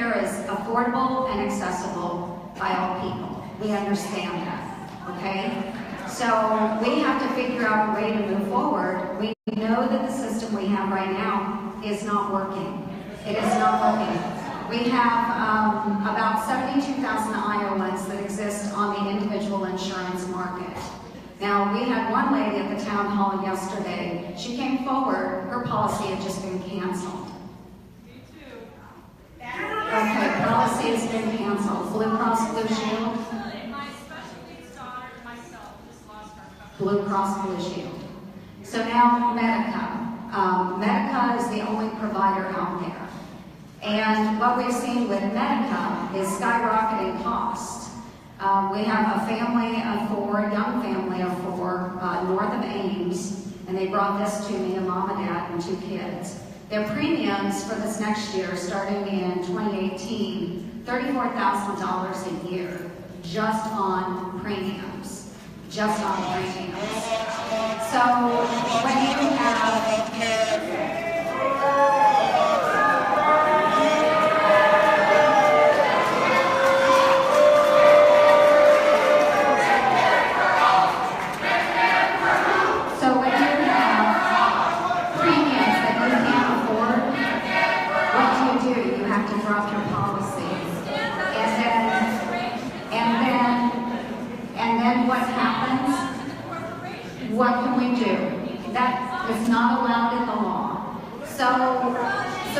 care is affordable and accessible by all people. We understand that, okay? So we have to figure out a way to move forward. We know that the system we have right now is not working. It is not working. We have about 72,000 Iowans that exist on the individual insurance market. Now, we had one lady at the town hall yesterday. She came forward, her policy had just been canceled. Me too. Okay, policy has been canceled. Blue Cross Blue Shield? My special needs daughter and myself just lost our coverage. Blue Cross Blue Shield. So now Medica. Medica is the only provider out there. And what we've seen with Medica is skyrocketing costs. We have a family of 4, a young family of 4, north of Ames, and they brought this to me, a mom and dad and 2 kids. Their premiums for this next year, starting in 2018, $34,000 a year, just on premiums. Just on premiums. So when you have what can we do? That is not allowed in the law. So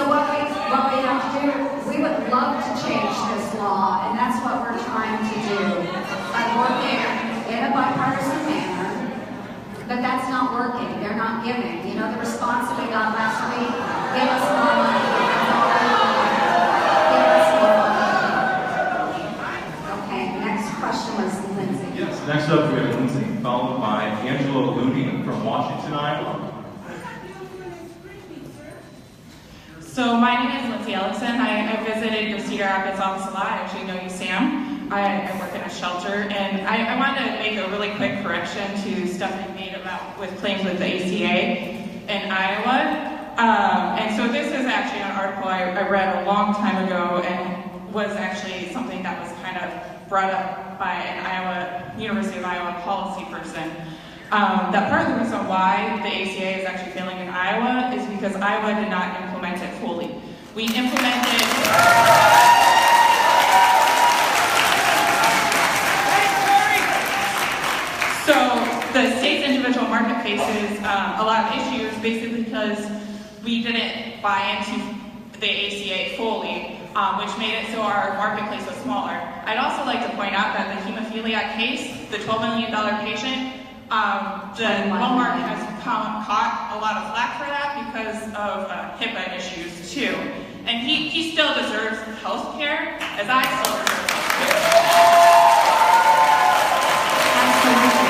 what we have to do, we would love to change this law, and that's what we're trying to do by working in a bipartisan manner, but that's not working. They're not giving. You know, the response that we got last week, give us more money. Give us more money. Okay, next question was Lindsay. Yes, next up we have Lindsay, followed by Angela Looney from Washington, Iowa. So my name is Lindsay Ellison. I visited your Cedar Rapids office a lot. I actually know you, Sam. I work in a shelter, and I wanted to make a really quick correction to stuff you made about with claims with the ACA in Iowa. And so this is actually an article I read a long time ago, and was actually something that was kind of brought up by an University of Iowa policy person. That part of the reason why the ACA is actually failing in Iowa is because Iowa did not implement it fully. We implemented... So the state's individual market faces a lot of issues basically because we didn't buy into the ACA fully, which made it so our marketplace was smaller. I'd also like to point out that the hemophiliac case, the $12 million patient, the Walmart has caught a lot of flack for that because of HIPAA issues too. And he still deserves health care, as I still deserve health care. Absolutely.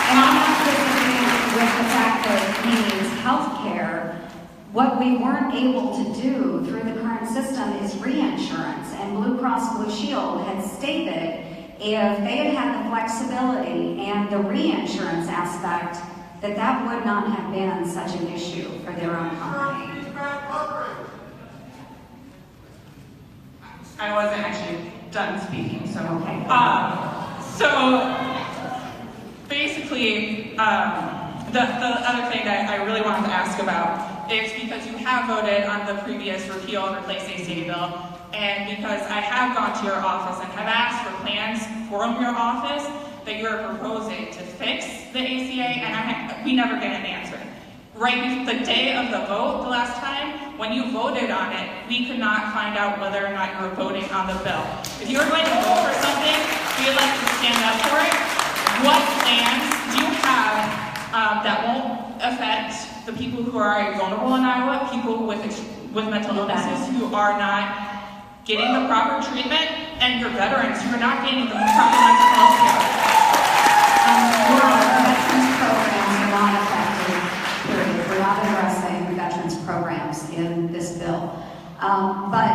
And I'm not disagreeing with the fact that he needs health care. What we weren't able to do through the current system is reinsurance. And Blue Cross Blue Shield had stated if they had had the flexibility and the reinsurance aspect, that would not have been such an issue for their own company. I wasn't actually done speaking, so. Okay. So basically, the other thing that I really wanted to ask about is because you have voted on the previous repeal and replace ACA bill, and because I have gone to your office and have asked for plans from your office that you're proposing to fix the ACA, and we never get an answer. Right the day of the vote, the last time, when you voted on it, we could not find out whether or not you were voting on the bill. If you were going to vote for something, we'd like to stand up for it. What plans do you have that won't affect the people who are vulnerable in Iowa, people with mental illnesses who are not getting the proper treatment, and your veterans who are not getting the proper mental health care? Veterans programs are not affected, period. We're not addressing veterans programs in this bill. But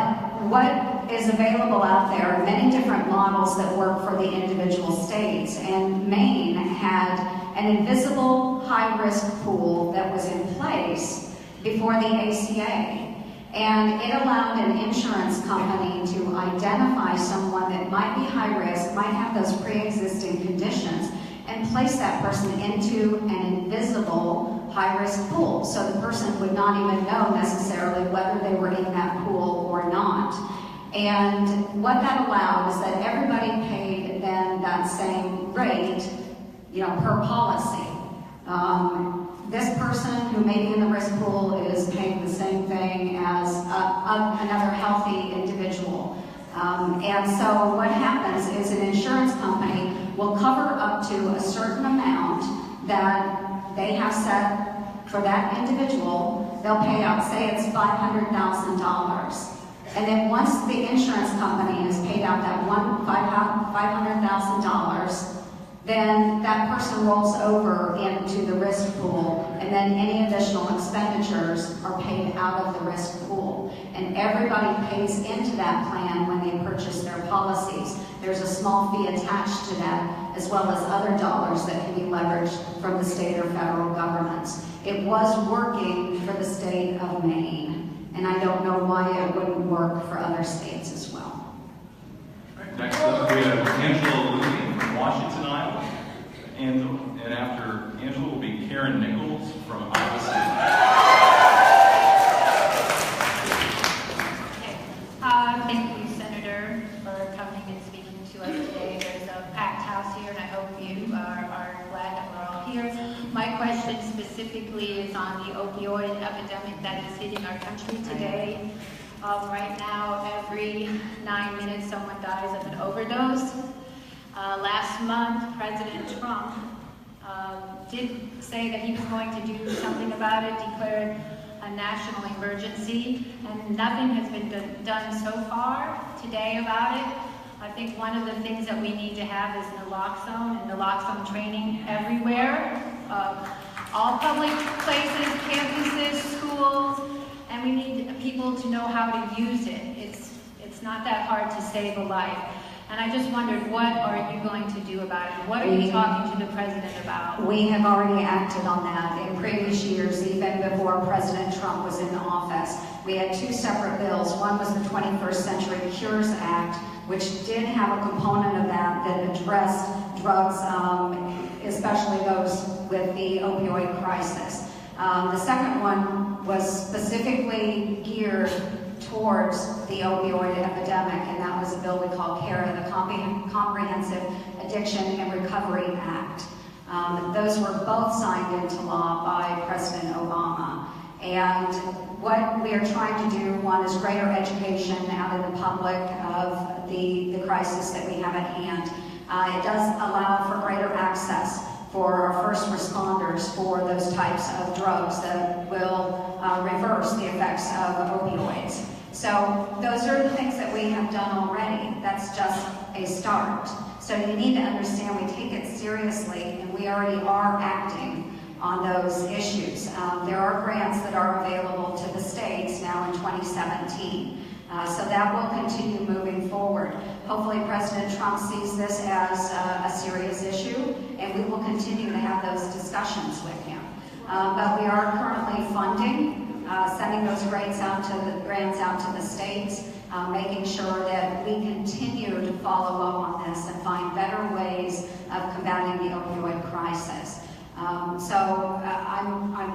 what is available out there are many different models that work for the individual states, and Maine had an invisible high-risk pool that was in place before the ACA. And it allowed an insurance company to identify someone that might be high risk, might have those pre-existing conditions, and place that person into an invisible high-risk pool. So the person would not even know necessarily whether they were in that pool or not. And what that allowed is that everybody paid then that same rate, per policy. This person who may be in the risk pool is paying the same thing as another healthy individual. And so what happens is an insurance company will cover up to a certain amount that they have set for that individual. They'll pay out, say it's $500,000. And then once the insurance company has paid out that $500,000, then that person rolls over into the risk pool, and then any additional expenditures are paid out of the risk pool. And everybody pays into that plan when they purchase their policies. There's a small fee attached to that, as well as other dollars that can be leveraged from the state or federal governments. It was working for the state of Maine, and I don't know why it wouldn't work for other states as well. Next up, we have Angela Looney from Washington, Iowa. And after Angela will be Karen Nichols from Iowa City. Thank you, Senator, for coming and speaking to us today. There's a packed house here, and I hope you are glad that we're all here. My question specifically is on the opioid epidemic that is hitting our country today. Right now, every 9 minutes, someone dies of an overdose. Last month, President Trump did say that he was going to do something about it, declared a national emergency, and nothing has been done so far today about it. I think one of the things that we need to have is naloxone and naloxone training everywhere, all public places, campuses, schools, and we need people to know how to use it. It's not that hard to save a life. And I just wondered, what are you going to do about it? What are you talking to the president about? We have already acted on that in previous years, even before President Trump was in office. We had two separate bills. One was the 21st Century Cures Act, which did have a component of that addressed drugs, especially those with the opioid crisis. The second one was specifically geared towards the opioid epidemic, and that was a bill we call CARA, the Comprehensive Addiction and Recovery Act. Those were both signed into law by President Obama. And what we are trying to do, one, is greater education out in the public of the crisis that we have at hand. It does allow for greater access for our first responders for those types of drugs that will reverse the effects of opioids. So those are the things that we have done already. That's just a start. So you need to understand we take it seriously, and we already are acting on those issues. There are grants that are available to the states now in 2017. So that will continue moving forward. Hopefully President Trump sees this as a serious issue, and we will continue to have those discussions with him. But we are currently funding, sending those grants out to the states, making sure that we continue to follow up on this and find better ways of combating the opioid crisis. I'm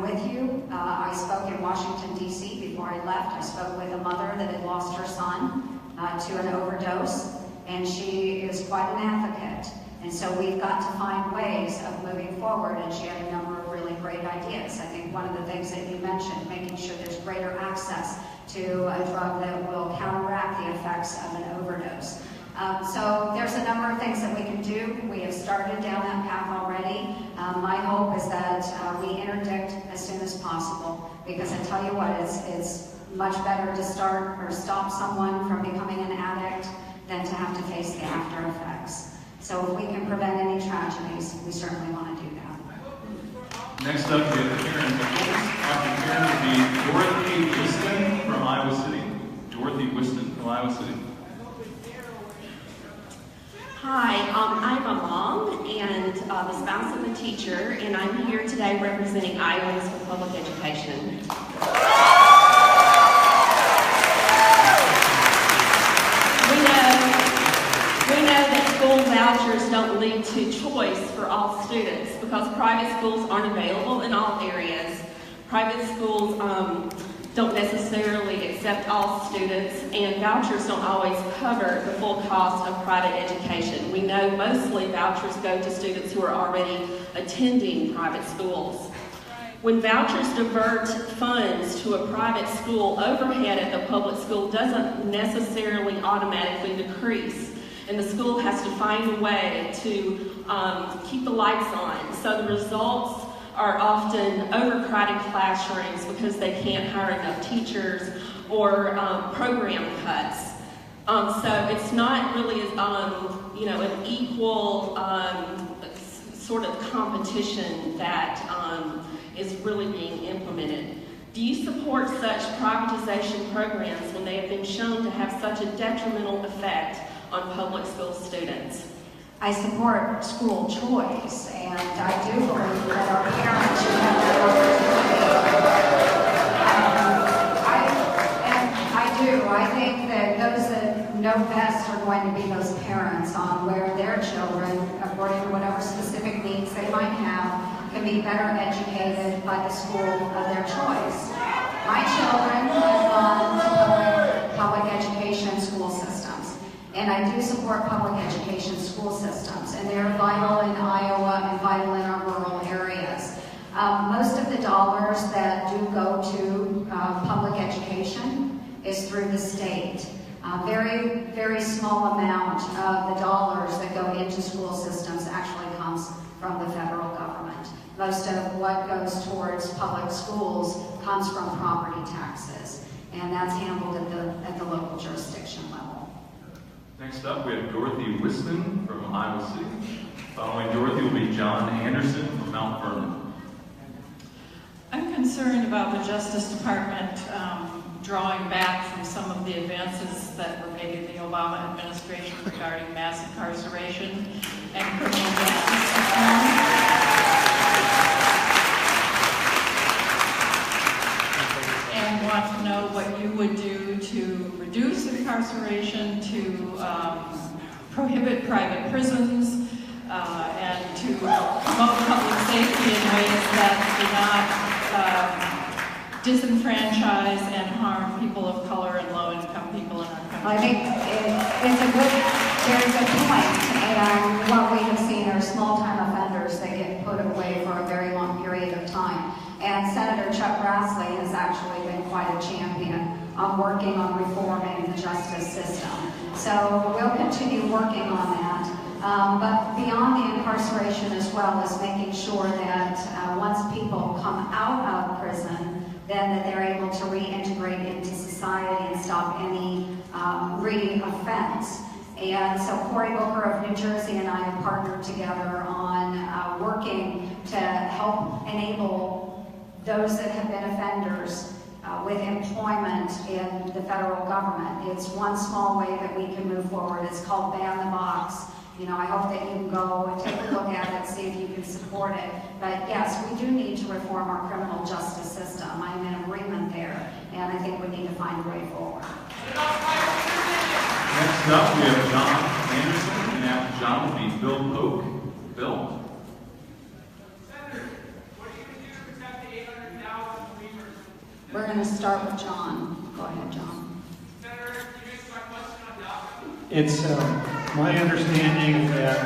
with you. I spoke in Washington, D.C. before I left. I spoke with a mother that had lost her son to an overdose, and she is quite an advocate. And so we've got to find ways of moving forward, and she had a number of really great ideas. I think one of the things that you mentioned, making sure there's greater access to a drug that will counteract the effects of an overdose. So there's a number of things that we can do. We have started down that path already. My hope is that we interdict as soon as possible, because I tell you what, it's much better to start or stop someone from becoming an addict than to have to face the after effects. So if we can prevent any tragedies, we certainly want to do that. Next up, we have Karen Nichols. After Karen will be Dorothy Whiston from Iowa City. Dorothy Whiston from Iowa City. Hi, I'm a mom and the spouse of a teacher, and I'm here today representing Iowans for Public Education. don't lead to choice for all students because private schools aren't available in all areas. Private schools don't necessarily accept all students, and vouchers don't always cover the full cost of private education. We know mostly vouchers go to students who are already attending private schools. When vouchers divert funds to a private school, overhead at the public school doesn't necessarily automatically decrease, and the school has to find a way to keep the lights on. So the results are often overcrowded classrooms because they can't hire enough teachers or program cuts. So it's not really an equal sort of competition that is really being implemented. Do you support such privatization programs when they have been shown to have such a detrimental effect on public school students? I support school choice, and I do believe that our parents should have that opportunity. I do. I think that those that know best are going to be those parents on where their children, according to whatever specific needs they might have, can be better educated by the school of their choice. My children have gone to public education school systems, and I do support public education school systems, and they're vital in Iowa and vital in our rural areas. Most of the dollars that do go to public education is through the state. Very, very small amount of the dollars that go into school systems actually comes from the federal government. Most of what goes towards public schools comes from property taxes, and that's handled at the local jurisdiction level. Next up, we have Dorothy Wisman from Iowa City. Following Dorothy will be John Anderson from Mount Vernon. I'm concerned about the Justice Department drawing back from some of the advances that were made in the Obama administration regarding mass incarceration and criminal justice reform. And want to know what you would do to reduce incarceration, to prohibit private prisons, and to promote public safety in ways that do not disenfranchise and harm people of color and low-income people in our country. I think it's a very good point, and what we have seen are small-time offenders that get put away for a very long period of time. And Senator Chuck Grassley has actually been quite a champion on working on reforming the justice system. So we'll continue working on that. But beyond the incarceration as well is making sure that once people come out of prison, then that they're able to reintegrate into society and stop any re-offense. And so Cory Booker of New Jersey and I have partnered together on working to help enable those that have been offenders with employment in the federal government. It's one small way that we can move forward. It's called Ban the Box. You know, I hope that you can go and take a look at it, see if you can support it. But yes, we do need to reform our criminal justice system. I'm in agreement there, and I think we need to find a way forward. Next up, we have John Anderson, and after John will be Bill Polk. Bill? Senator, what are you going to do to protect the 800,000 Dreamers? We're going to start with John. Go ahead, John. Senator, you answer my question on the outcome. It's my understanding that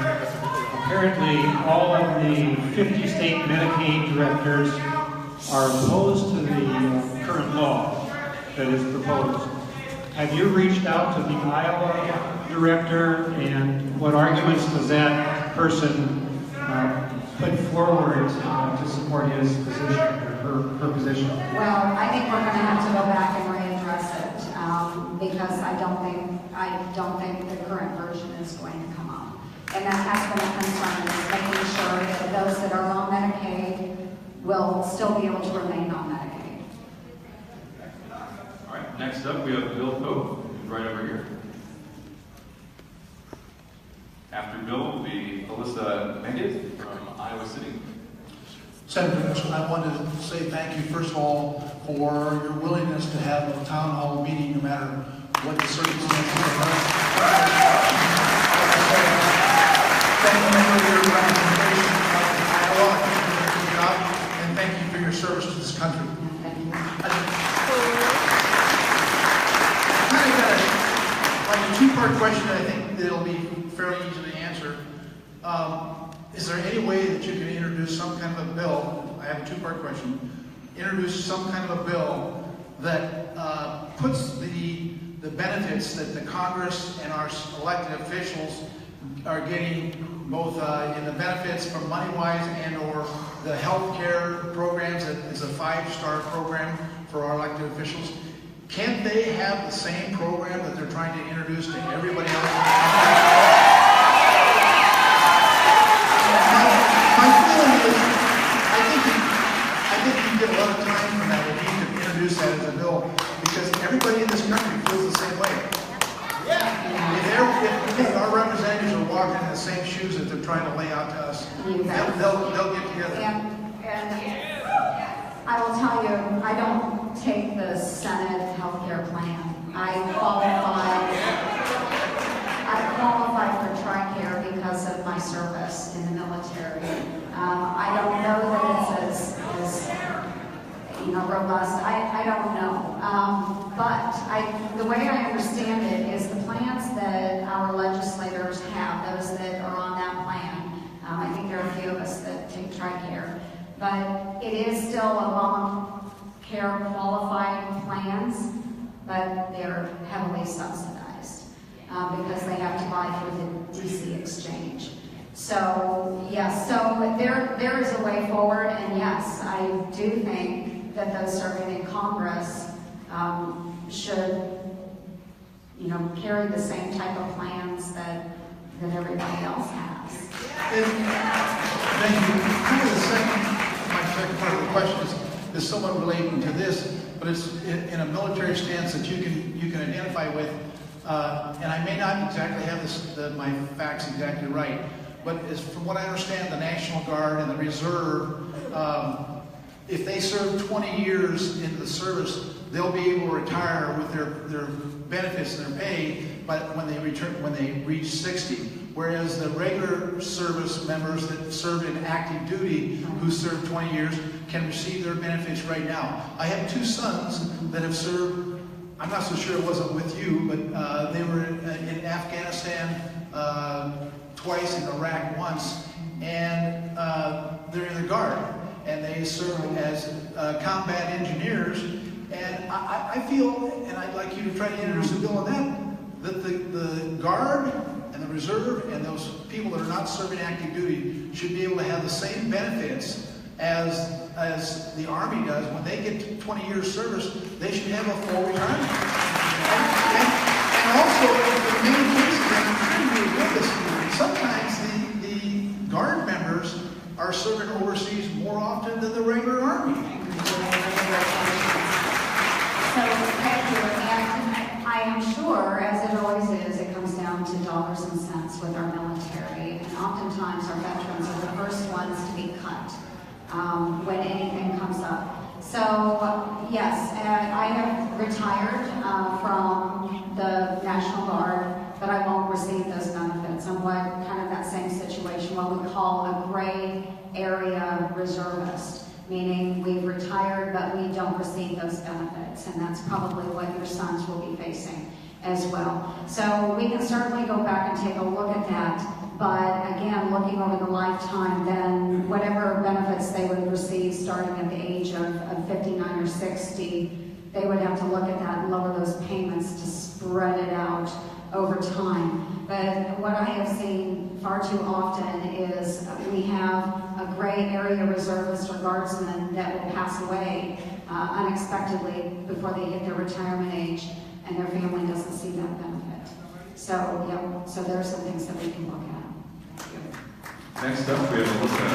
apparently all of the 50 state Medicaid directors are opposed to the current law that is proposed. Have you reached out to the Iowa director, and what arguments does that person put forward to support his position, or her position? Well, I think we're going to have to go back and readdress it because I don't think the current version is going to come up. And that has been a concern, is making sure that those that are on Medicaid will still be able to remain on Medicaid. All right, next up we have Bill Polk, who's right over here. After Bill will be Alyssa Meggett from Iowa City. Senator Ernst, I wanted to say thank you, first of all, for your willingness to have a town hall meeting no matter what the circumstances are. Thank country. Thank you. Kind of got a two-part question that I think that'll be fairly easy to answer. Is there any way that you can introduce some kind of a bill? I have a two-part question. Introduce some kind of a bill that puts the benefits that the Congress and our elected officials are getting, both in the benefits from money-wise and or the health care programs that is a 5-star program for our elected officials. Can't they have the same program that they're trying to introduce to everybody else? My feeling is, I think you get a lot of time from that if you can introduce that as a bill, because everybody in this country feels the same way. If our representatives are walking in the same shoes that they're trying to lay out to us, they'll get together. And I will tell you, I don't take the Senate healthcare plan. I qualify for TRICARE because of my service in the military. I don't know that it's as robust. I don't know. But the way I understand it is the plans that our legislators have, those that are on that plan, I think there are a few of us that take TRICARE, but it is still a long-care qualified plans, but they're heavily subsidized because they have to buy through the DC exchange. So, yes, so there is a way forward, and yes, I do think that those serving in Congress should, carry the same type of plans that everybody else has. Thank you. My second part of the question is somewhat relating to this, but it's in a military stance that you can identify with. And I may not exactly have my facts exactly right, but from what I understand, the National Guard and the Reserve, if they serve 20 years into the service, they'll be able to retire with their benefits and their pay, but when they reach 60. Whereas the regular service members that serve in active duty, who serve 20 years, can receive their benefits right now. I have 2 sons that have served. I'm not so sure it wasn't with you, but they were in Afghanistan twice, in Iraq once, and they're in the Guard, and they serve as combat engineers. And I feel, and I'd like you to try to introduce a bill on that the Guard and the Reserve and those people that are not serving active duty should be able to have the same benefits as the Army does. When they get to 20 years service, they should have a full retirement. And also, in many cases, I'm trying to agree with this, sometimes the Guard members are serving overseas more often than the regular Army. So, thank you. And I am sure, as it always is, it comes down to dollars and cents with our military. And oftentimes our veterans are the first ones to be cut when anything comes up. So, yes, I have retired from the National Guard, but I won't receive those benefits. I'm kind of that same situation, what we call a gray area reservist, meaning we've retired, but we don't receive those benefits, and that's probably what your sons will be facing as well. So we can certainly go back and take a look at that, but again, looking over the lifetime, then whatever benefits they would receive starting at the age of 59 or 60, they would have to look at that and lower those payments to spread it out over time. But what I have seen far too often is we have a gray area reservist or guardsman that will pass away unexpectedly before they hit their retirement age, and their family doesn't see that benefit. So, yeah, so there are some things that we can look at. Next up, we have Alyssa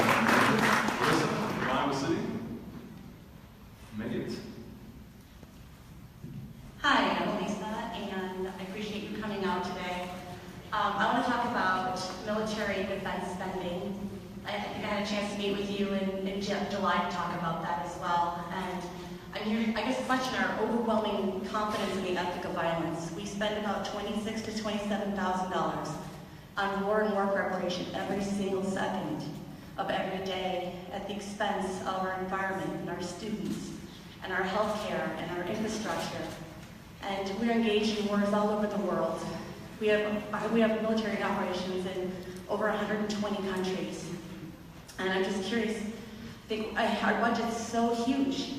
from Iowa City. Make it. Hi, I'm Lisa, and I appreciate you coming out today. I want to talk about military defense spending. I think I had a chance to meet with you in July to talk about that as well. And I'm here, I guess, question our overwhelming confidence in the ethic of violence. We spend about $26,000 to $27,000 on war and war preparation every single second of every day at the expense of our environment and our students and our healthcare and our infrastructure. And we're engaged in wars all over the world. We have military operations in over 120 countries. And I'm just curious, our budget's so huge,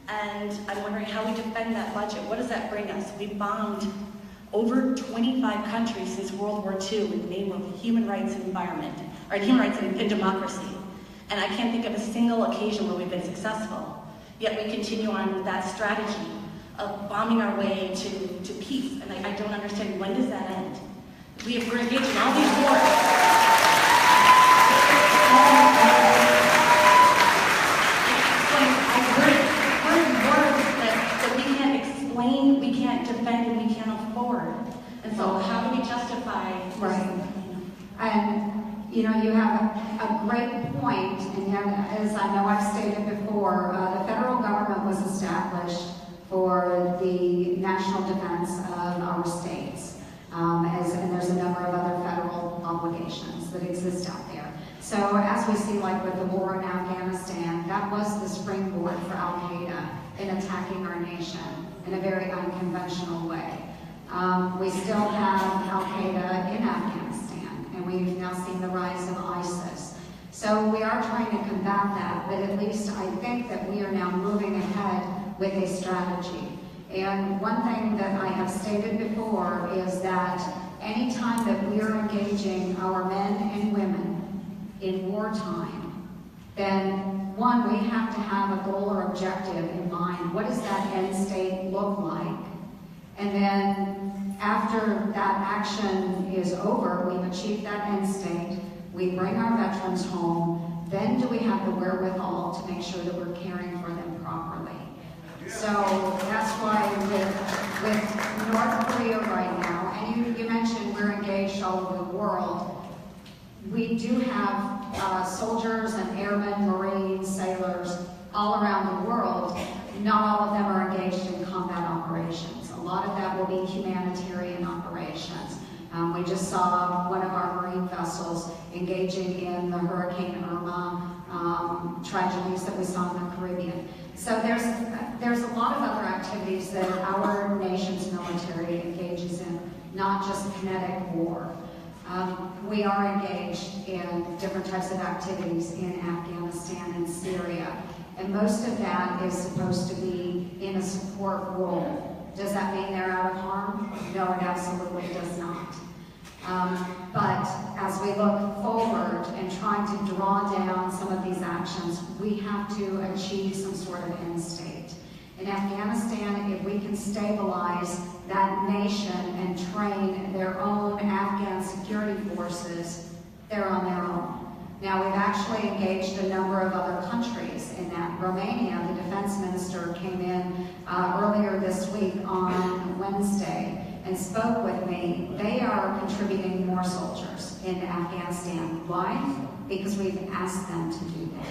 and I'm wondering how we defend that budget. What does that bring us? We've bombed over 25 countries since World War II in the name of human rights and environment, or human rights and democracy. And I can't think of a single occasion where we've been successful. Yet we continue on with that strategy of bombing our way to peace. And I don't understand, when does that end? We're engaged in all these wars. That we can't explain, we can't defend, and we can't afford. And so how do we justify? Right. And you know, you have a great point, and yet, as I know I've stated before, the federal government was established for the national defense of our states. And there's a number of other federal obligations that exist out there. So as we see, like with the war in Afghanistan, that was the springboard for Al-Qaeda in attacking our nation in a very unconventional way. We still have Al-Qaeda in Afghanistan, and we've now seen the rise of ISIS. So we are trying to combat that, but at least I think that we are now moving ahead with a strategy. And one thing that I have stated before is that anytime that we are engaging our men and women in wartime, then one, we have to have a goal or objective in mind. What does that end state look like? And then after that action is over, we've achieved that end state, we bring our veterans home, then do we have the wherewithal to make sure that we're caring for them properly? So that's why with North Korea right now, and you mentioned we're engaged all over the world, we do have soldiers and airmen, Marines, sailors all around the world. Not all of them are engaged in combat operations. A lot of that will be humanitarian operations. We just saw one of our Marine vessels engaging in the Hurricane Irma tragedies that we saw in the Caribbean. So there's a lot of other activities that our nation's military engages in, not just kinetic war. We are engaged in different types of activities in Afghanistan and Syria, and most of that is supposed to be in a support role. Does that mean they're out of harm? No, it absolutely does not. But as we look forward and trying to draw down some of these actions, we have to achieve some sort of end state. In Afghanistan, if we can stabilize that nation and train their own Afghan security forces, they're on their own. Now, we've actually engaged a number of other countries in that. Romania, the defense minister, came in earlier this week on Wednesday and spoke with me. They are contributing more soldiers in Afghanistan. Why? Because we've asked them to do that.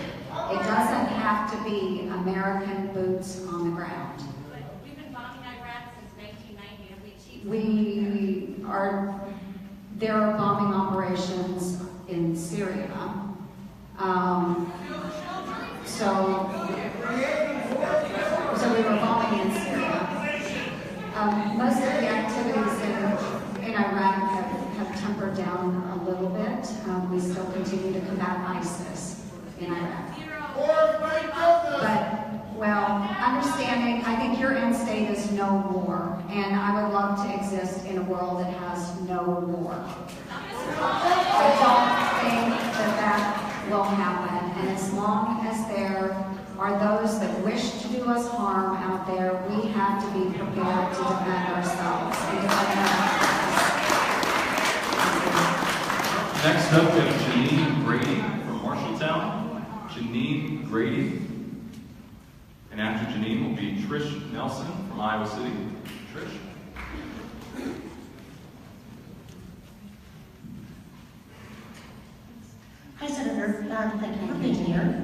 It doesn't have to be American boots on the ground. But we've been bombing Iraq since 1990. Have we achieved There are bombing operations in Syria. So we were bombing in Syria. Most of the activities in Iraq have tempered down a little bit. We still continue to combat ISIS in Iraq. But, well, understanding, I think your end state is no war, and I would love to exist in a world that has no war. I don't think that will happen, and as long as there are those that wish to do us harm out there, we have to be prepared to defend ourselves and defend our country. Next up, we have Janine Grady from Marshalltown. Janine Grady. And after Janine will be Trish Nelson from Iowa City. Trish. Hi, Senator. Thank you for being here.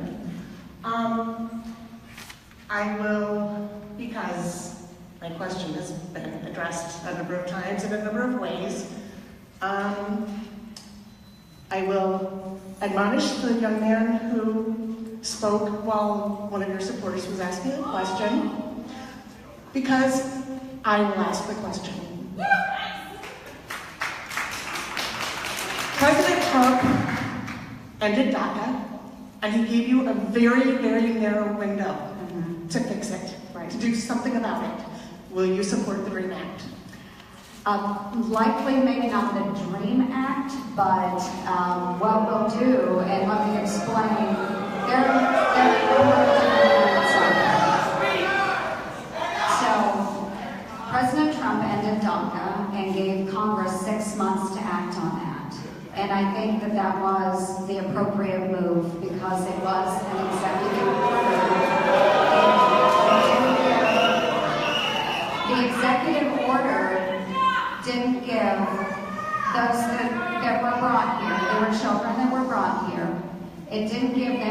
I will, because my question has been addressed a number of times in a number of ways, I will admonish the young man who spoke while one of your supporters was asking a question, because I will ask the question. President Trump ended DACA, and he gave you a very, very narrow window to fix it, to do something about it. Will you support the DREAM Act? Likely, maybe not the DREAM Act, but what we'll do, and let me explain, there are a number of different elements on that. So, President Trump ended DACA and gave Congress 6 months to act on that. And I think that that was the appropriate move because it was an executive order. The executive order didn't give those that were brought here, there were children that were brought here, it didn't give them a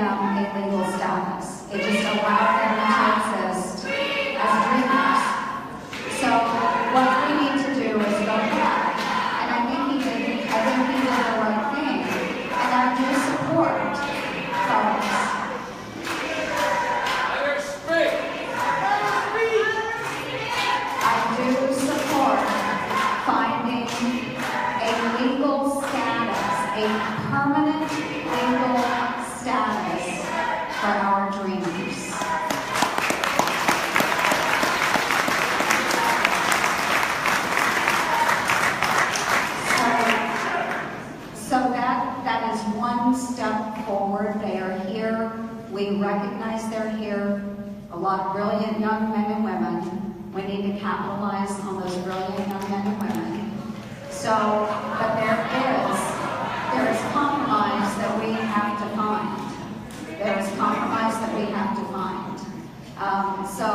legal status. It just allowed them to exist as dreamers. So what we need to do is go back, and I think he did the right thing, and I do support folks. I do support finding a legal status, a permanent legal status for our dreamers. So that is one step forward. They are here. We recognize they're here. A lot of brilliant young men and women. We need to capitalize on those brilliant young men and women. So, but there is compromise that we have to find. There is compromise that we have to find. So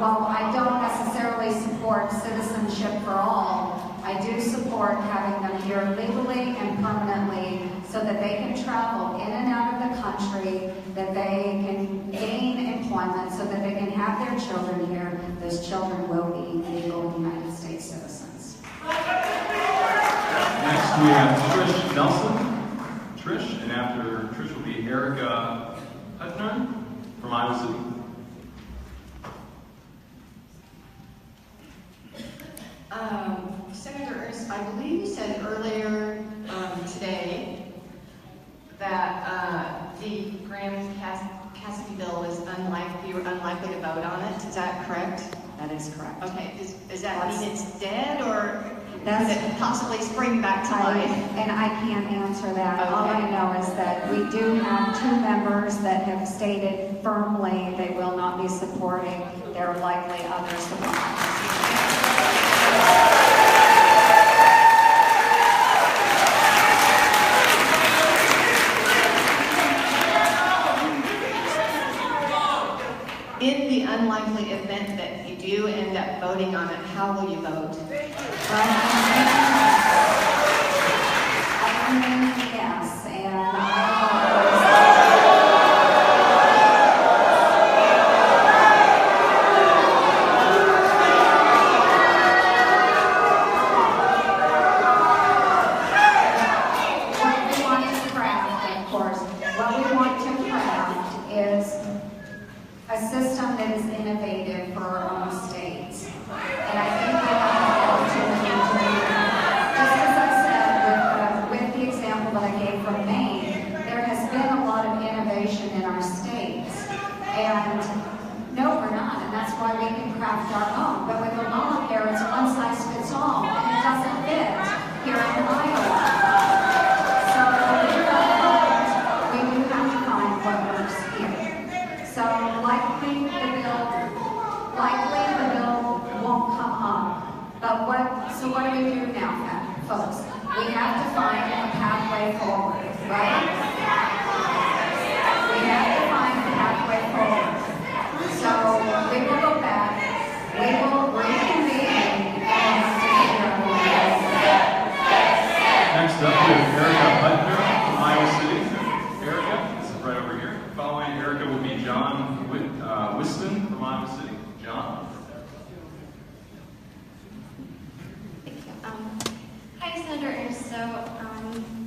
while I don't necessarily support citizenship for all, I do support having them here legally and permanently so that they can travel in and out of the country, that they can gain employment, so that they can have their children here. Those children will be legal United States citizens. Next we have Trish Nelson. Trish, and after Trish will be Erica Hutner from Iowa City. Senator Ernst, I believe you said earlier today that the Graham-Cassidy bill was unlikely, you were unlikely to vote on it. Is that correct? That is correct. Okay. Does that mean it's dead, or does it possibly spring back to life? And I can't answer that. Okay. All I know is that we do have 2 members that have stated firmly they will not be supporting. There are likely others that will not be supporting. In the unlikely event that you do end up voting on it, how will you vote? I mean, yes, and what we want to craft, of course, what we want to craft is a system that is innovative for our own states. And I think we have the opportunity to do that. Just as I said with the example that I gave from Maine, there has been a lot of innovation in our states. And no, we're not, and that's why we can craft our own. But with Obamacare, it's one size fits all, and it doesn't fit here in Iowa. So we do have to find what works here. So likely the bill won't come up. But what do we do now, folks? We have to find a pathway forward, right? We have to find a pathway forward. So we will go back, we will reconvene, and have to figure out what it is. Next up we have Erica Hutner from Iowa City. Erica, this is right over here. Following Erica will be John Whiston from Iowa City. John? Hi, Senator Ernst. So,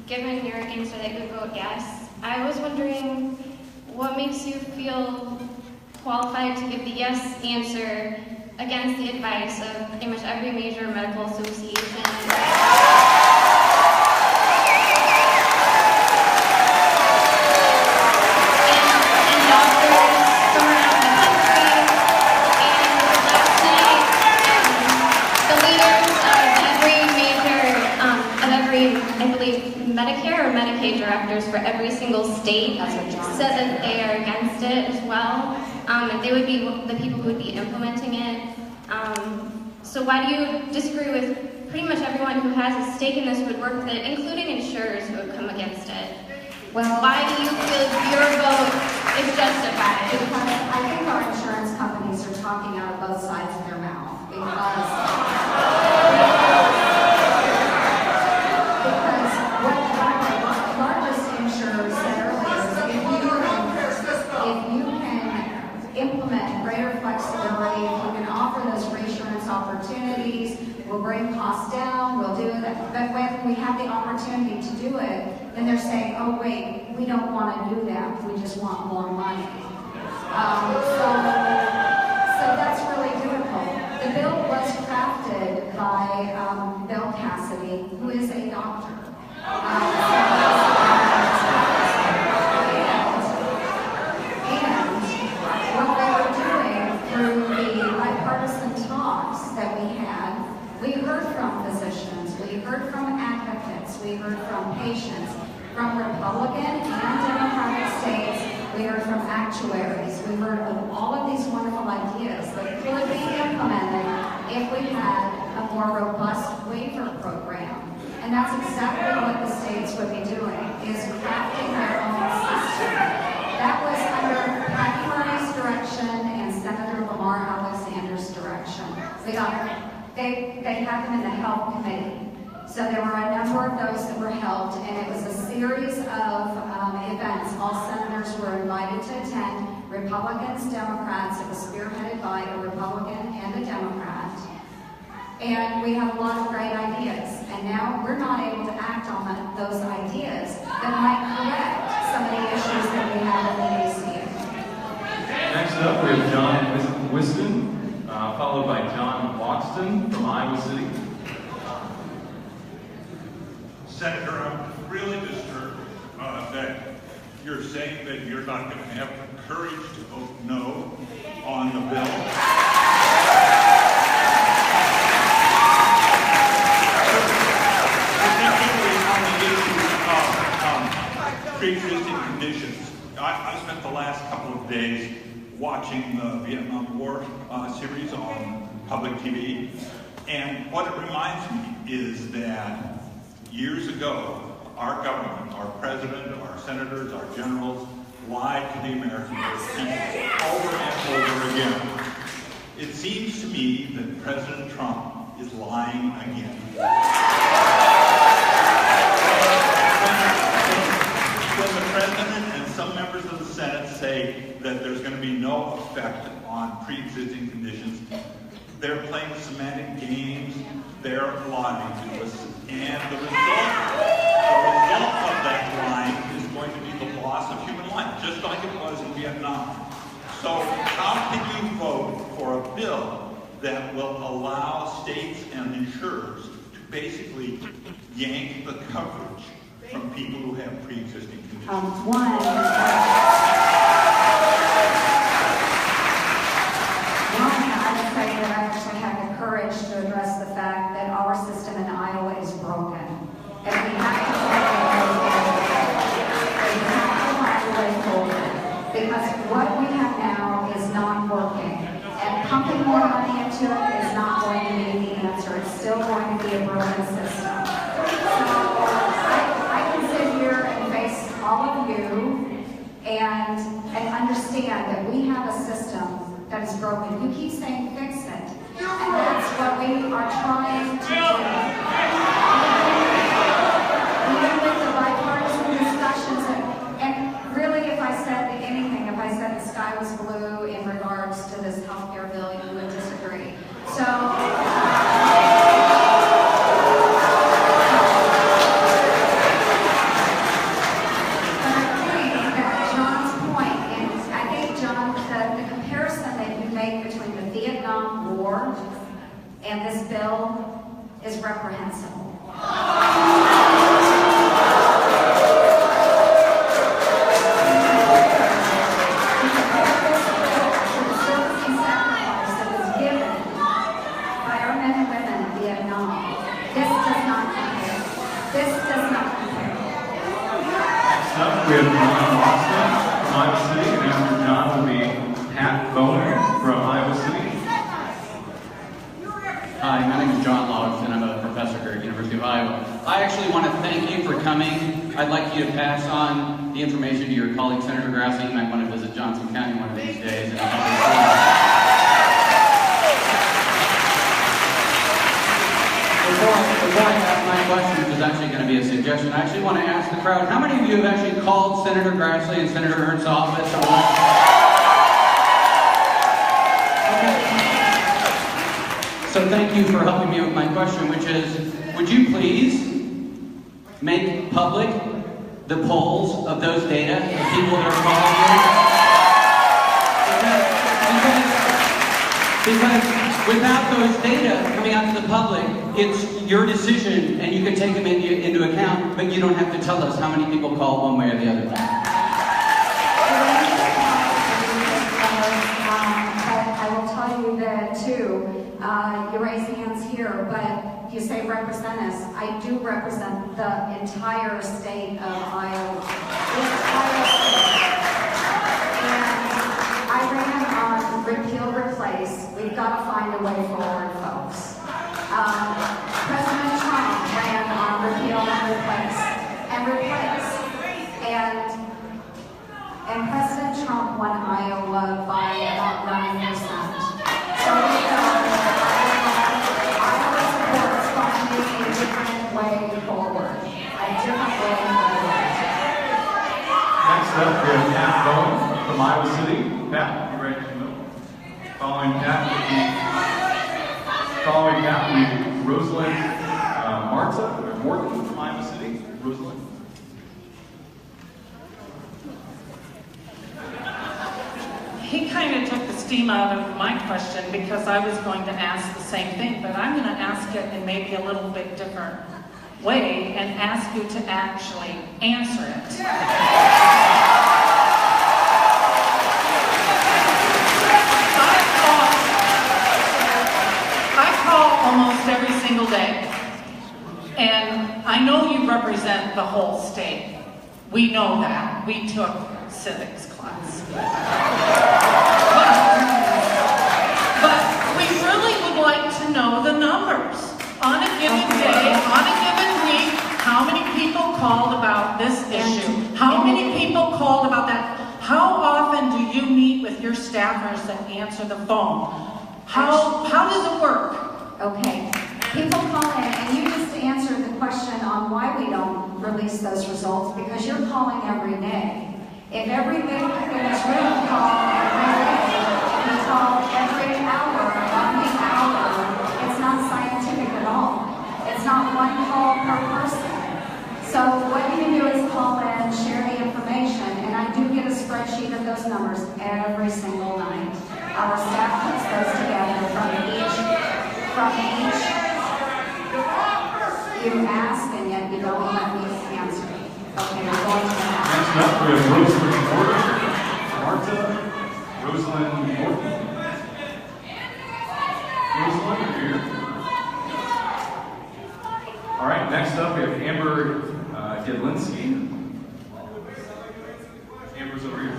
given your answer that you would vote yes, I was wondering what makes you feel qualified to give the yes answer against the advice of pretty much every major medical association? And doctors from around the country. And last night, the leaders of I believe, Medicare or Medicaid directors for every single state said that they are against it as well. And they would be the people who would be implementing it. So why do you disagree with pretty much everyone who has a stake in this who would work with it, including insurers who would come against it? Well, why do you feel your vote is justified? Because I think our insurance companies are talking out of both sides of their mouth. Because what one of the largest insurers said earlier is if you can implement greater flexibility, if you can offer those reinsurance opportunities, we'll bring costs down, we'll do that. But when we have the opportunity to do it, then they're saying, oh wait, we don't want to do that, we just want more money. So that's really difficult. The bill was crafted by Bill Cassidy, who is a doctor. And what we were doing through the bipartisan talks that we had, we heard from physicians, we heard from advocates, we heard from patients, from Republican and Democratic states, we heard from actuaries, we heard of all of these wonderful ideas that could be implemented if we had a more robust waiver program. And that's exactly what the states would be doing, is crafting their own system. That was under Patty Murray's direction and Senator Lamar Alexander's direction. They had them in the Health Committee. So there were a number of those that were held, and it was a series of events. All senators were invited to attend, Republicans, Democrats. It was spearheaded by a Republican and a Democrat. And we have a lot of great ideas. And now we're not able to act on those ideas that might correct some of the issues that we have in the ACU. Next up, we have John Whiston, followed by John Loxton from Iowa City. Senator, I'm really disturbed that you're saying that you're not going to have the courage to vote no on the bill. Particularly on the issue of pre-existing conditions. I spent the last couple of days watching the Vietnam War series on public TV, and what it reminds me is that years ago, our government, our president, our senators, our generals lied to the American people over and over again. It seems to me that President Trump is lying again. When the president and some members of the Senate say that there's going to be no effect on pre-existing conditions, they're playing semantic games, they're lying to us, and the result of that lying is going to be the loss of human life, just like it was in Vietnam. So how can you vote for a bill that will allow states and insurers to basically yank the coverage from people who have pre-existing conditions? I would say that I actually have the courage to address the fact that our system in Iowa is broken. And we have to find a way forward. Because what we have now is not working. And pumping more money into it is not going to be the answer. It's still going to be a broken system. So I can sit here and face all of you and understand that we have a system that is broken. You keep saying fix it. And that's what we are trying to do. Even with the bipartisan discussions, and really if I said anything, if I said the sky was blue in regards to this healthcare bill, you would disagree. So, but I think that John's point reprehensible. We have John Watson from Iowa City, and after John will be Pat Bowen from Iowa City. Hi, my name is John Logs, and I'm a professor here at University of Iowa. I actually want to thank you for coming. I'd like you to pass on the information to your colleague, Senator Grassley. You might want to visit Johnson County one of these days. Before I ask my question, which is actually going to be a suggestion, I actually want to ask the crowd, how many of you have actually called Senator Grassley and Senator Ernst's office? Okay. So thank you for helping me with my question, which is, would you please make public the polls of those data of people that are calling you? Because without those data coming out to the public, it's your decision, and you can take them into account, but you don't have to tell us how many people call one way or the other. But I will tell you that too, you raise hands here, but you say represent us. I do represent the entire state of Iowa. The entire state. And I ran on repeal, replace. We've got to find a way forward, folks. President Trump ran on repeal and replace. And President Trump won Iowa by about 9%. So we know Iowa supports finding a different way forward. A different way forward. Next up, we have Pat Bowen from Iowa City. Pat, you ready to move? Following Pat will be Rosalind Morton from Iowa City. Rosalind. He kind of took the steam out of my question because I was going to ask the same thing, but I'm going to ask it in maybe a little bit different way and ask you to actually answer it. I call almost every single day, and I know you represent the whole state. We know that. We took civics class. But we really would like to know the numbers. On a given day, on a given week, how many people called about this issue? How many people called about that? How often do you meet with your staffers that answer the phone? How does it work? Okay. People call in, and you just answered the question on why we don't release those results, because you're calling every day. If everybody in this room called every day, we call every hour, on the hour, it's not scientific at all. It's not one call per person. So what you can do is call in, share the information, and I do get a spreadsheet of those numbers every single night. Our staff puts those together from each. You ask, and yet you don't let me answer. Okay, we're going to that. Next up, we have Rosalind Morton. Rosalind, are you here? All right, next up, we have Amber Gedlinski. Amber's over here.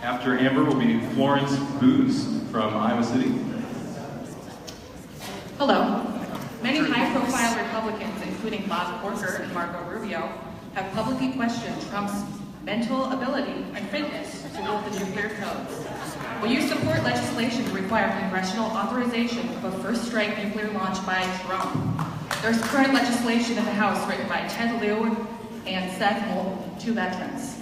After Amber will be Florence Booz from Iowa City. Hello. Many high-profile Republicans, including Bob Corker and Marco Rubio, have publicly questioned Trump's mental ability and fitness to wield the nuclear codes. Will you support legislation to require congressional authorization of a first-strike nuclear launch by Trump? There's current legislation in the House written by Ted Lieu and Seth Moulton, two veterans.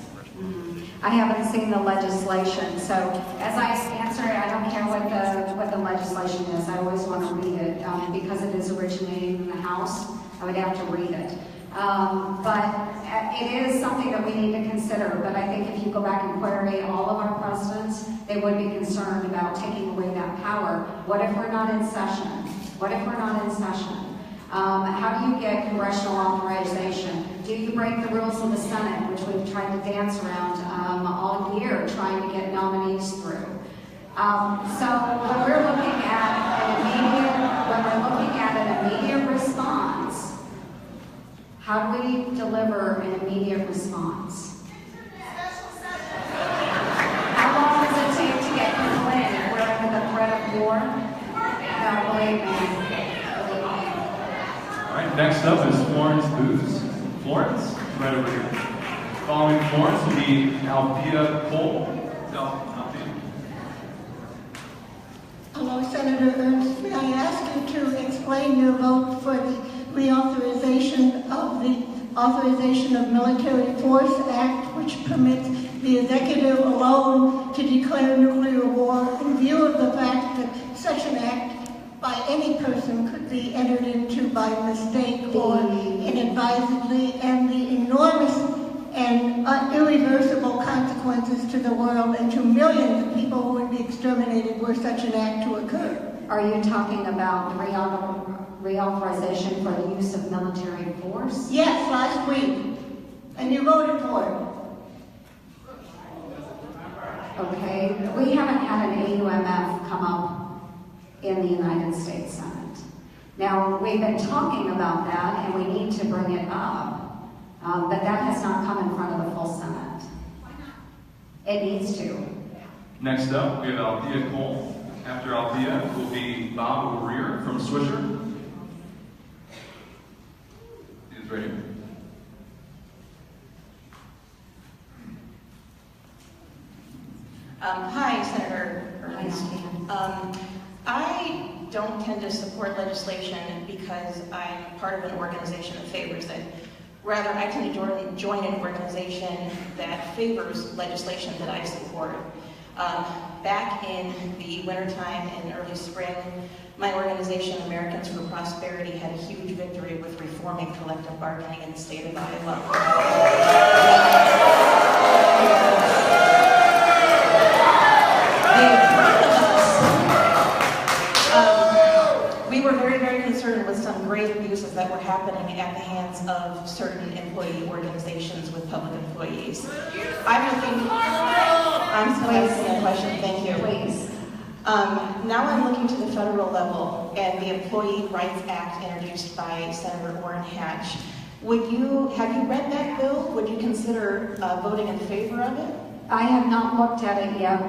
I haven't seen the legislation, so as I answer it, I don't care what the legislation is. I always want to read it because it is originating in the House. I would have to read it. But it is something that we need to consider. But I think if you go back and query all of our presidents, they would be concerned about taking away that power. What if we're not in session? What if we're not in session? How do you get congressional authorization? Do you break the rules of the Senate, which we've tried to dance around all year, trying to get nominees through? So when we're looking at an immediate response, how do we deliver an immediate response? How long does it take to get people in if we're under the threat of war? No, believe me. All right, next up is Florence Booth. Florence, right over here. Following Florence will be Althea Cole. Althea. Hello, Senator Ernst. May I ask you to explain your vote for the reauthorization of the Authorization of Military Force Act, which permits the executive alone to declare nuclear war, in view of the fact that such an act by any person could be entered into by mistake or inadvisedly, and the enormous and irreversible consequences to the world and to millions of people who would be exterminated were such an act to occur. Are you talking about reauthorization for the use of military force? Yes, last week. And you voted for it. Okay, we haven't had an AUMF come up in the United States Senate. Now, we've been talking about that and we need to bring it up, but that has not come in front of the full Senate. It needs to. Next up, we have Althea Cole. After Althea will be Bob O'Rear from Swisher. He's ready. Hi, Senator Ernst. I don't tend to support legislation because I'm part of an organization that favors it. Rather, I tend to join an organization that favors legislation that I support. Back in the wintertime and early spring, my organization, Americans for Prosperity, had a huge victory with reforming collective bargaining in the state of Iowa. We were very, very concerned with some grave abuses that were happening at the hands of certain employee organizations with public employees. I'm still asking a question, thank you. Please. Now I'm looking to the federal level and the Employee Rights Act introduced by Senator Orrin Hatch. Have you read that bill? Would you consider voting in favor of it? I have not looked at it yet.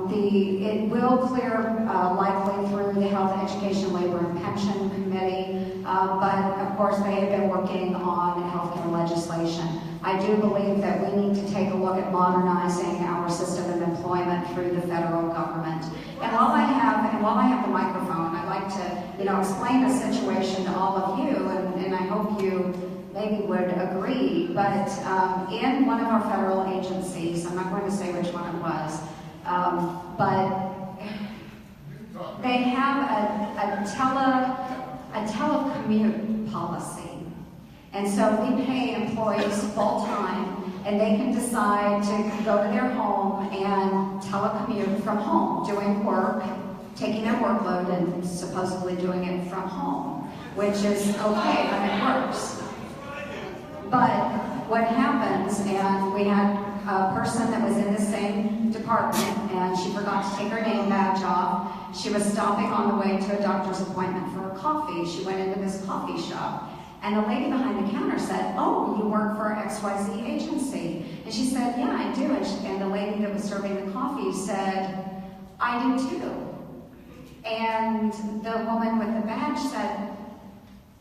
It will clear likely through the Health, Education, Labor, and Pension Committee, but of course they have been working on healthcare legislation. I do believe that we need to take a look at modernizing our system of employment through the federal government. And while I have the microphone, I'd like to explain the situation to all of you, and I hope you maybe would agree, but in one of our federal agencies, I'm not going to say which one it was, but they have a telecommute policy. And so we pay employees full-time, and they can decide to go to their home and telecommute from home, doing work, taking their workload and supposedly doing it from home, which is okay when it works. But what happens, and we had a person that was in the same department, and she forgot to take her name badge off. She was stopping on the way to a doctor's appointment for a coffee. She went into this coffee shop, and the lady behind the counter said, "Oh, you work for XYZ agency?" And she said, "Yeah, I do." And the lady that was serving the coffee said, "I do too." And the woman with the badge said,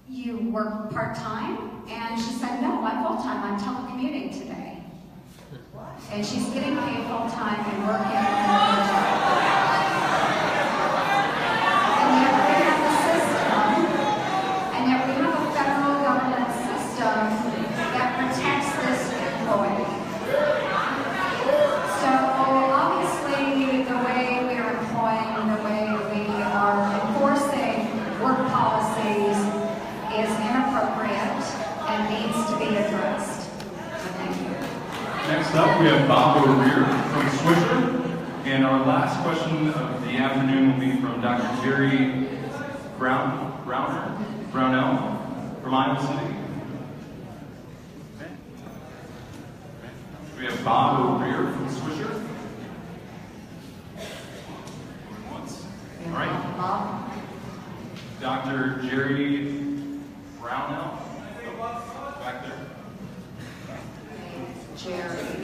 "You work part-time?" And she said, "No, I'm full-time. I'm telecommuting today." And she's getting paid full-time and working part-time. And yet we have a system, and yet we have a federal government system that protects this employee. So obviously the way we are employing, the way we are enforcing work policies is inappropriate and needs we have Bob O'Rear from Swisher. And our last question of the afternoon will be from Dr. Jerry Brownell from Iowa City. We have Bob O'Rear from Swisher. All right. Bob? Dr. Jerry Brownell, back there. Jerry.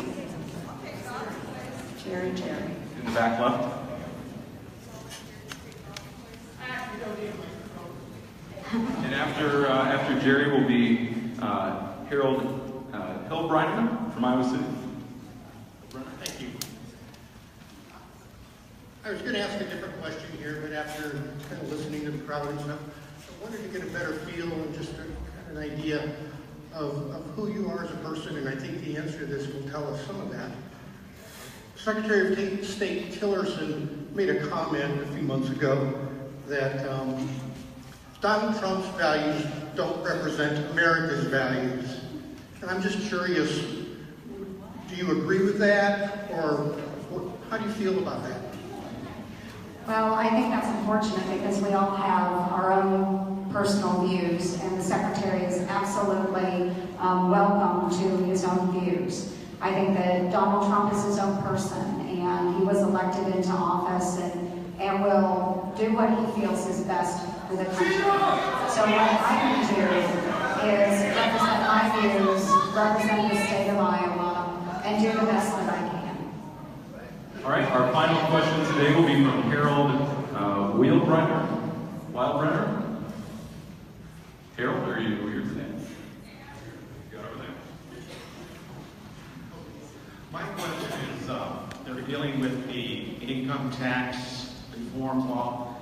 In the back left. And after Jerry will be Harold Hillbreiner from Iowa City. Thank you. I was going to ask a different question here, but after kind of listening to the crowd and stuff, I wanted to get a better feel and just kind of an idea of who you are as a person, and I think the answer to this will tell us some of that. Secretary of State Tillerson made a comment a few months ago that Donald Trump's values don't represent America's values. And I'm just curious, do you agree with that, or how do you feel about that? Well, I think that's unfortunate because we all have our own personal views, and the Secretary is absolutely welcome to his own views. I think that Donald Trump is his own person, and he was elected into office and will do what he feels is best for the country. So what I can do is represent my views, represent the state of Iowa, and do the best that I can. All right, our final question today will be from Harold Wildbrenner. Harold, are you here today? Go over there. My question is, they're dealing with the income tax reform law,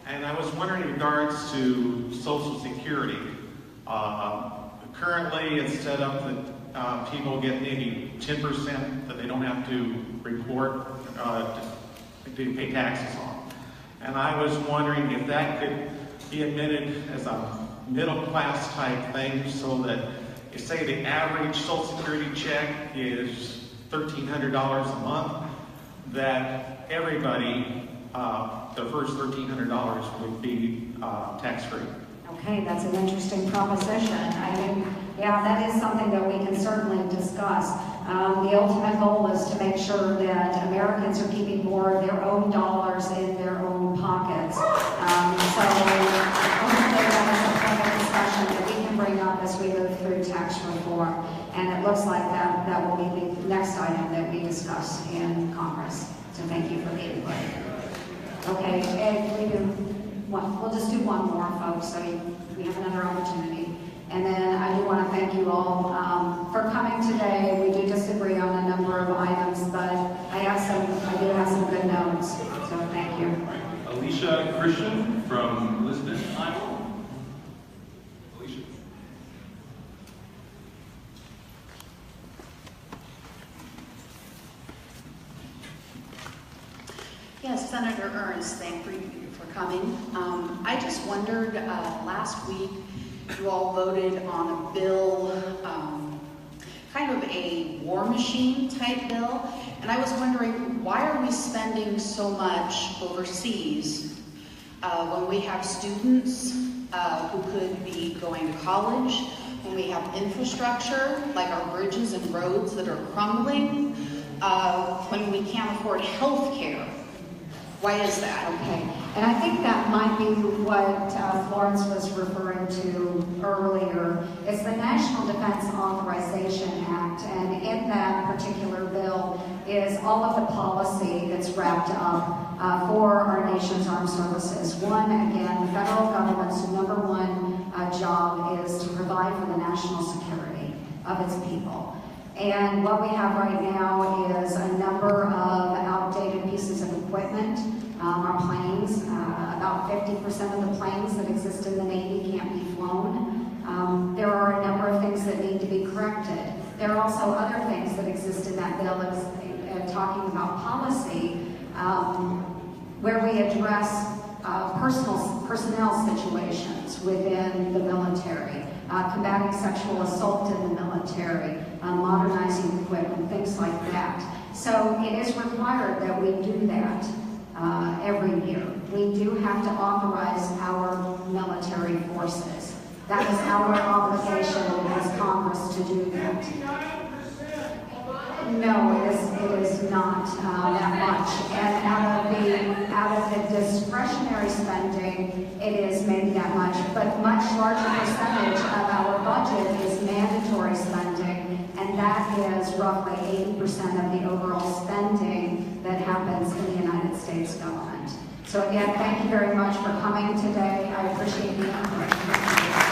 and I was wondering in regards to Social Security. Currently, it's set up that people get maybe 10% that they don't have to report to pay taxes on. And I was wondering if that could be admitted as a middle-class type thing, so that, say, the average Social Security check is $1,300 a month, that everybody, the first $1,300 would be tax-free. Okay, that's an interesting proposition. I mean, yeah, that is something that we can certainly discuss. The ultimate goal is to make sure that Americans are keeping more of their own dollars in their own pockets. So hopefully that is a point of discussion that we can bring up as we move through tax reform. And it looks like that will be the next item that we discuss in Congress. So thank you for the input. Okay, and we'll just do one more, folks, so we have another opportunity. And then I do want to thank you all for coming today. We do disagree on a number of items, but I do have some good notes, so thank you. Alicia Christian from Lisbon, Iowa. Alicia. Yes, Senator Ernst, thank you for coming. I just wondered, last week you all voted on a bill, kind of a war machine type bill, and I was wondering, why are we spending so much overseas when we have students who could be going to college, when we have infrastructure like our bridges and roads that are crumbling, when we can't afford health care? Why is that? Okay, and I think that might be what Florence was referring to earlier. It's the National Defense Authorization Act, and in that particular bill is all of the policy that's wrapped up for our nation's armed services. One, again, the federal government's number one job is to provide for the national security of its people. And what we have right now is a number of outdated pieces of equipment. Our planes, about 50% of the planes that exist in the Navy can't be flown. There are a number of things that need to be corrected. There are also other things that exist in that bill talking about policy where we address personnel situations within the military, combating sexual assault in the military, modernizing equipment, things like that. So it is required that we do that every year. We do have to authorize our military forces. That is our obligation as Congress to do that. No, it is not that much. And out of the discretionary spending, it is maybe that much, but much larger percentage of our budget is mandatory spending, and that is roughly 80% of the overall spending that happens in the United States government. So again, thank you very much for coming today. I appreciate the input.